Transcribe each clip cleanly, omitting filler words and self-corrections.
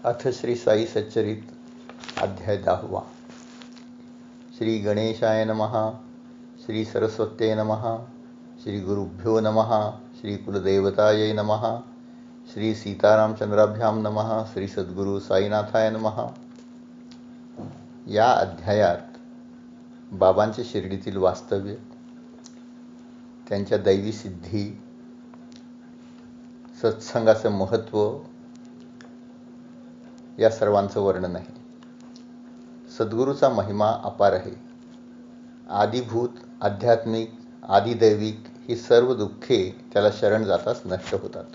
अथ श्री साई सच्चरित अध्याय 10। श्री गणेशाय नमः। श्री सरस्वत्यै नमः। श्री गुरुभ्यो नमः। श्री कुलदेवतायै नमः। श्री सीतारामचंद्राभ्याम नमः। श्री सद्गुरु साईनाथाय नमः। या अध्यायात बाबांचे शिर्डीतील वास्तव्य, त्यांच्या दैवी सिद्धी, सत्संगाचे महत्त्व या सर्वांचं वर्णन आहे. सद्गुरूचा महिमा अपार आहे. आदिभूत, आध्यात्मिक, आदिदैविक ही सर्व दुःखे त्याला शरण जाताच नष्ट होतात.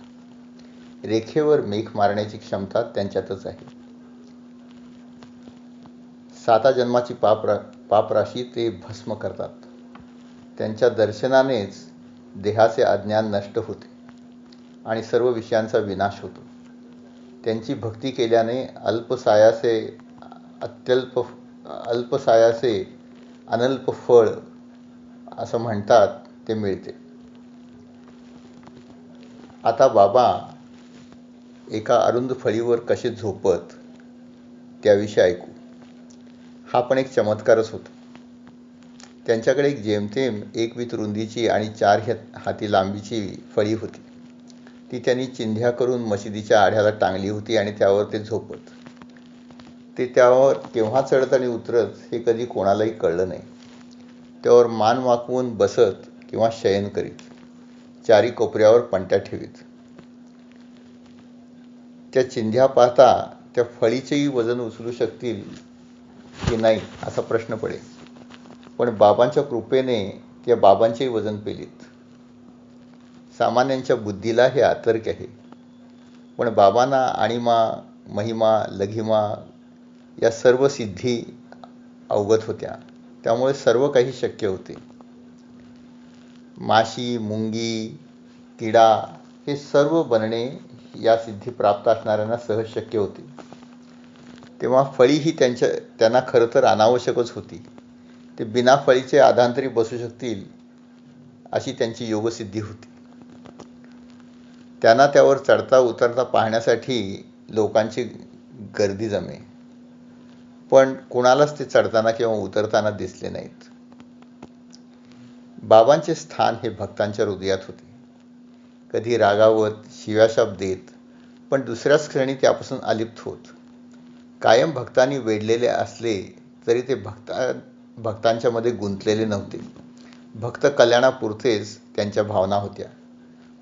रेखेवर मेघ मारण्याची क्षमता त्यांच्यातच आहे. 7 जन्माची पापराशी ते भस्म करतात. त्यांच्या दर्शनानेच देहाचे अज्ञान नष्ट होते आणि सर्व विषयांचा विनाश होतो. त्यांची भक्ती केल्याने अल्पसायाचे अनल्प फळ असं म्हणतात ते मिळते. आता बाबा एका अरुंद फळीवर कसे झोपत त्याविषयी ऐकू. हा पण एक चमत्कारच होता. त्यांच्याकडे एक जेमतेम 1 वीत रुंदीची आणि 4 हाती लांबीची फळी होती. ती त्यांनी चिंध्या करून मशिदीच्या आढ्याला टांगली होती आणि त्यावर ते झोपत. ते त्यावर केव्हा चढत आणि उतरत हे कधी कोणालाही कळलं नाही. त्यावर मान वाकवून बसत किंवा शयन करीत. 4 कोपऱ्यावर पणत्या ठेवीत. त्या चिंध्या पाहता त्या फळीचेही वजन उचलू शकतील की नाही असा प्रश्न पडे. पण बाबांच्या कृपेने त्या बाबांचेही वजन पेलीत. सामान्यांच्या बुद्धीला हे अतर्क आहे, पण बाबांना आणिमा, महिमा, लघिमा या सर्व सिद्धी अवगत होत्या. त्यामुळे सर्व काही शक्य होते. माशी, मुंगी, किडा हे सर्व बनणे या सिद्धी प्राप्त असणाऱ्यांना सहज शक्य होते. तेव्हा फळी ही त्यांना खरं तर अनावश्यकच होती. ते बिना फळीचे आधांतरी बसू शकतील अशी त्यांची योगसिद्धी होती. त्यांना त्यावर चढता उतरता पाहण्यासाठी लोकांची गर्दी जमे, पण कुणालाच ते चढताना किंवा उतरताना दिसले नाहीत. बाबांचे स्थान हे भक्तांच्या हृदयात होते. कधी रागावत, शिव्याशाप देत, पण दुसऱ्याच क्षणी त्यापासून अलिप्त होत. कायम भक्तांनी वेढलेले असले तरी ते भक्तांच्या मध्ये गुंतलेले नव्हते. भक्त कल्याणापुरतेच त्यांच्या भावना होत्या.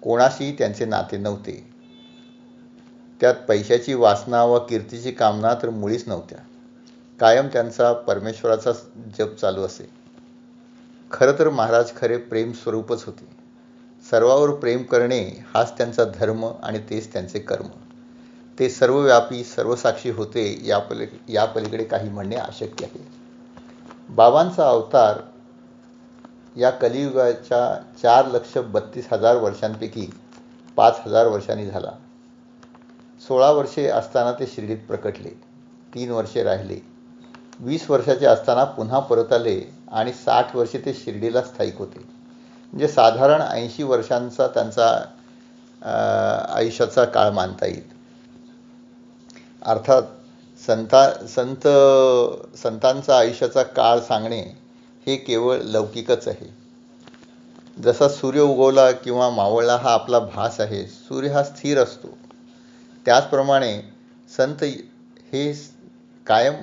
कोणाशीही त्यांचे नाते नव्हते. त्यात पैशाची वासना व कीर्तीची कामना तर मुळीच नव्हत्या. कायम त्यांचा परमेश्वराचा जप चालू असे. खरं तर महाराज खरे प्रेम स्वरूपच होते. सर्वावर प्रेम करणे हाच त्यांचा धर्म आणि तेच त्यांचे कर्म. ते सर्वव्यापी, सर्वसाक्षी होते. या पलीकडे काही म्हणणे अशक्य आहे. बाबांचा अवतार या कलियुगाच्या 4,32,000 वर्षांपैकी 5,000 वर्षांनी झाला. 16 वर्षे असताना ते शिर्डीत प्रकटले. 3 वर्षे राहिले. 20 वर्षाचे असताना पुन्हा परत आले आणि 60 वर्षे ते शिर्डीला स्थायिक होते. म्हणजे साधारण 80 वर्षांचा त्यांचा आयुष्याचा काळ मानता येईल. अर्थात संतांचा आयुष्याचा काळ सांगणे हे केवळ लौकिकच आहे. जसा सूर्य उगवला किंवा मावळला हा आपला भास आहे. सूर्य हा स्थिर असतो. त्याचप्रमाणे संत हे कायम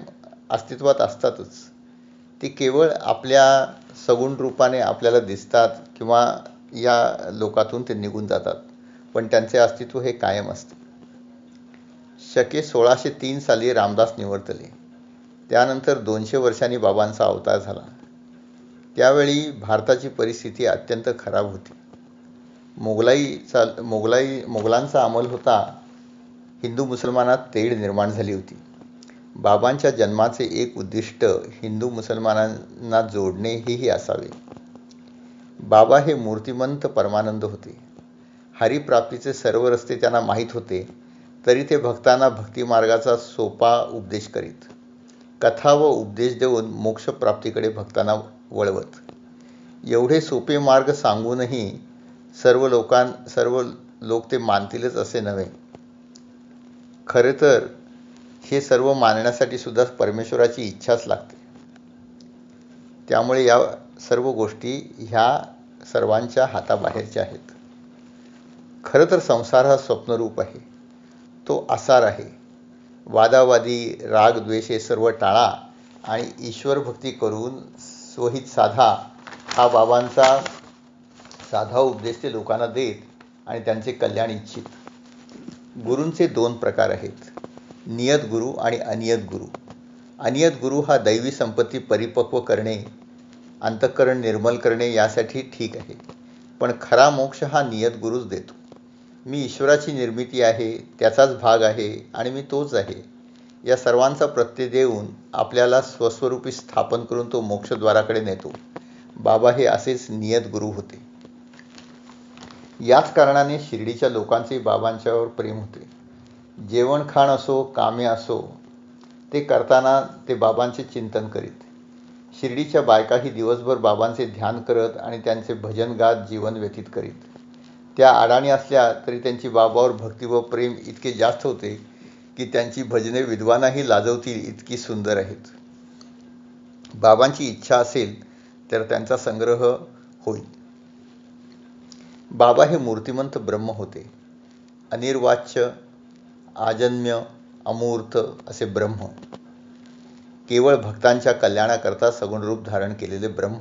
अस्तित्वात असतातच. ते केवळ आपल्या सगुण रूपाने आपल्याला दिसतात किंवा या लोकातून ते निघून जातात, पण त्यांचे अस्तित्व हे कायम असते. शके 1603 साली रामदास निवर्तले. त्यानंतर 200 वर्षांनी बाबांचा अवतार झाला. त्यावेळी भारताची परिस्थिती अत्यंत खराब होती. मोगलांचा अंमल होता. हिंदू मुसलमानात तेढ निर्माण झाली होती. बाबांच्या जन्माचे एक उद्दिष्ट हिंदू मुसलमानांना जोडणे हेही असावे. बाबा हे मूर्तिमंत परमानंद होते. हरिप्राप्तीचे सर्व रस्ते त्यांना माहीत होते, तरी ते भक्तांना भक्तिमार्गाचा सोपा उपदेश करीत. कथा व उपदेश देऊन मोक्षप्राप्तीकडे भक्तांना वळवत. एवढे सोपे मार्ग सांगूनही सर्व लोक ते मानतीलच असे नव्हे. खरे तर हे सर्व मानण्यासाठी सुद्धा परमेश्वराची इच्छाच लागते. त्यामुळे या सर्व गोष्टी ह्या सर्वांच्या हाताबाहेरच्या आहेत. खरं तर संसार हा स्वप्नरूप आहे, तो आसार आहे. वादावादी, राग, द्वेष हे सर्व टाळा आणि ईश्वर भक्ती करून स्वहित साधा, हा बाबांचा साधा उपदेश ते लोकांना देत आणि त्यांचे कल्याण इच्छित. गुरूंचे 2 प्रकार आहेत, नियत गुरु आणि अनियत गुरु. अनियत गुरु हा दैवी संपत्ती परिपक्व करणे, अंतःकरण निर्मल करणे यासाठी ठीक आहे, पण खरा मोक्ष हा नियत गुरुच देतो. मी ईश्वराची निर्मिती आहे, त्याचाच भाग आहे आणि मी तोच आहे, या सर्वांचा प्रत्यय देऊन आपल्याला स्वस्वरूपी स्थापन करून तो मोक्षद्वाराकडे नेतो. बाबा हे असेच नियत गुरु होते. याच कारणाने शिर्डीच्या लोकांचे बाबांच्यावर प्रेम होते. जेवण खाण असो, कामे असो, ते करताना ते बाबांचे चिंतन करीत. शिर्डीच्या बायकाही दिवसभर बाबांचे ध्यान करत आणि त्यांचे भजन गात जीवन व्यतीत करीत. त्या अडाणी असल्या तरी त्यांची बाबावर भक्ती व प्रेम इतके जास्त होते की त्यांची भजने विद्वानाही लाजवतील इतकी सुंदर आहेत. बाबांची इच्छा असेल तर त्यांचा संग्रह होईल. बाबा हे मूर्तिमंत ब्रह्म होते. अनिर्वाच्य, आजन्म्य, अमूर्त असे ब्रह्म. केवळ भक्तांच्या कल्याणाकरता सगुण रूप धारण केलेले ब्रह्म.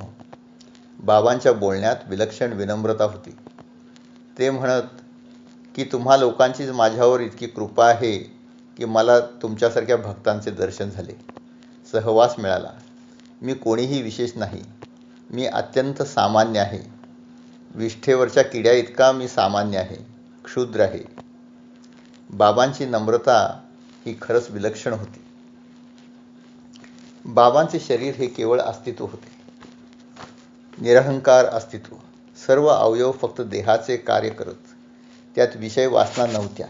बाबांच्या बोलण्यात विलक्षण विनम्रता होती. ते म्हणत की तुम्हा लोकांचीच माझ्यावर इतकी कृपा आहे की मला तुमच्यासारख्या भक्तांचे दर्शन झाले, सहवास मिळाला. मी कोणीही विशेष नाही, मी अत्यंत सामान्य आहे. विष्ठेवरच्या किड्या इतका मी सामान्य आहे, क्षुद्र आहे. बाबांची नम्रता ही खरंच विलक्षण होती. बाबांचे शरीर हे केवळ अस्तित्व होते, निरहंकार अस्तित्व. सर्व अवयव फक्त देहाचे कार्य करत. त्यात विषय वासना नव्हत्या.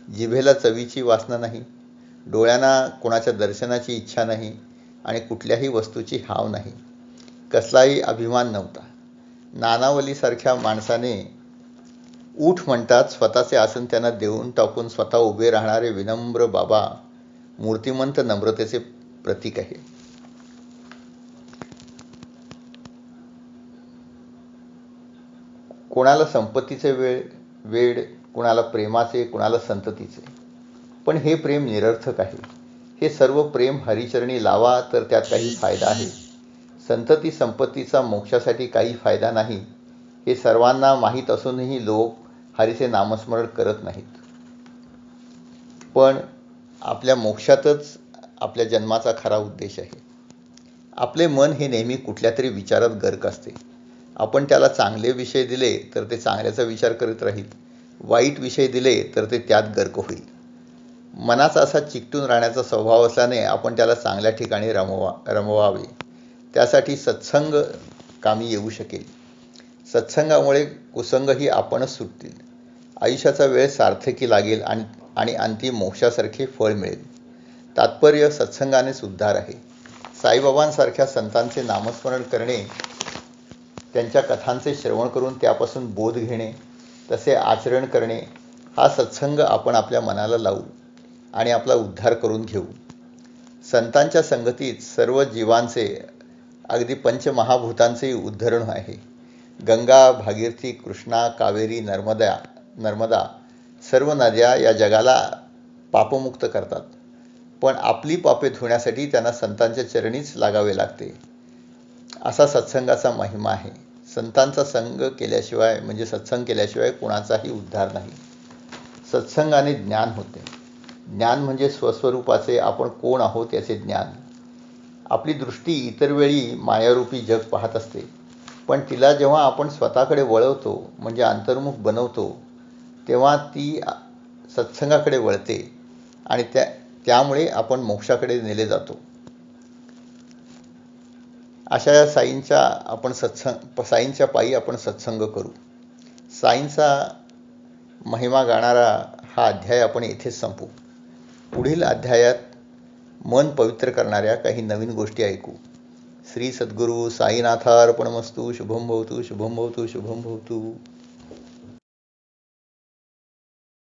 जिभेला चवीची वासना नाही, डोळ्यांना कोणाच्या दर्शनाची इच्छा नाही आणि कुठल्याही वस्तूची हाव नाही. कसलाही अभिमान नव्हता. नानावलीसारख्या माणसाने उठ म्हणतात स्वतःचे आसन त्यांना देऊन टाकून स्वतः उभे राहणारे विनम्र बाबा मूर्तिमंत नम्रतेचे प्रतीक आहे. कोणाला संपत्तीचे वेड, कोणाला प्रेमाचे, कोणाला संततीचे. पण हे प्रेम निरर्थक आहे. हे सर्व प्रेम हरिचरणी लावा तर त्यात काही फायदा आहे. संतती संपत्तीचा मोक्षासाठी काही फायदा नाही, हे सर्वांना माहीत असूनही लोक हरीचे नामस्मरण करत नाहीत. पण आपल्या मोक्षातच आपल्या जन्माचा खरा उद्देश आहे. आपले मन हे नेहमी कुठल्या तरी विचारात गर्क असते. आपण त्याला चांगले विषय दिले तर ते चांगल्याचा विचार करत राहील, वाईट विषय दिले तर ते त्यात गर्क होईल. मनाचा असा चिकटून राहण्याचा स्वभाव असल्याने आपण त्याला चांगल्या ठिकाणी रमवावे. त्यासाठी सत्संग कामी येऊ शकेल. सत्संगामुळे कुसंगही आपणच सुटतील. आयुष्याचा वेळ सार्थकी लागेल आणि अंतिम मोक्षासारखे फळ मिळेल. तात्पर्य सत्संगानेच उद्धार आहे. साईबाबांसारख्या संतांचे नामस्मरण करणे, त्यांच्या कथांचे श्रवण करून त्यापासून बोध घेणे, तसे आचरण करणे, हा सत्संग आपण आपल्या मनाला लावू आणि आपला उद्धार करून घेऊ. संतांच्या संगतीत सर्व जीवांचे, अगदी पंचमहाभूतांचेही उद्धरण आहे. गंगा, भागीरथी, कृष्णा, कावेरी, नर्मदा सर्व नद्या या जगाला पापमुक्त करतात. पण आपली पापे धुण्यासाठी त्यांना संतांच्या चरणीच लागावे लागते. असा सत्संगाचा महिमा आहे. संतांचा संग केल्याशिवाय म्हणजे सत्संग केल्याशिवाय कोणाचाही उद्धार नाही. सत्संगाने ज्ञान होते. ज्ञान म्हणजे स्वस्वरूपाचे आपण कोण आहोत याचे ज्ञान. आपली दृष्टी इतर वेळी मायारूपी जग पाहत असते, पण तिला जेव्हा आपण स्वतःकडे वळवतो म्हणजे अंतर्मुख बनवतो, तेव्हा ती सत्संगाकडे वळते आणि त्यामुळे आपण मोक्षाकडे नेले जातो. अशा या साईंच्या पायी आपण सत्संग करू. साईंचा महिमा गाणारा हा अध्याय आपण येथेच संपू. पुढील अध्यायात मन पवित्र करणाऱ्या काही नवीन गोष्टी ऐकू. श्री सद्गुरू साईनाथार्पणमस्तु. शुभम भवतु, शुभम भवतु, शुभम भवतु.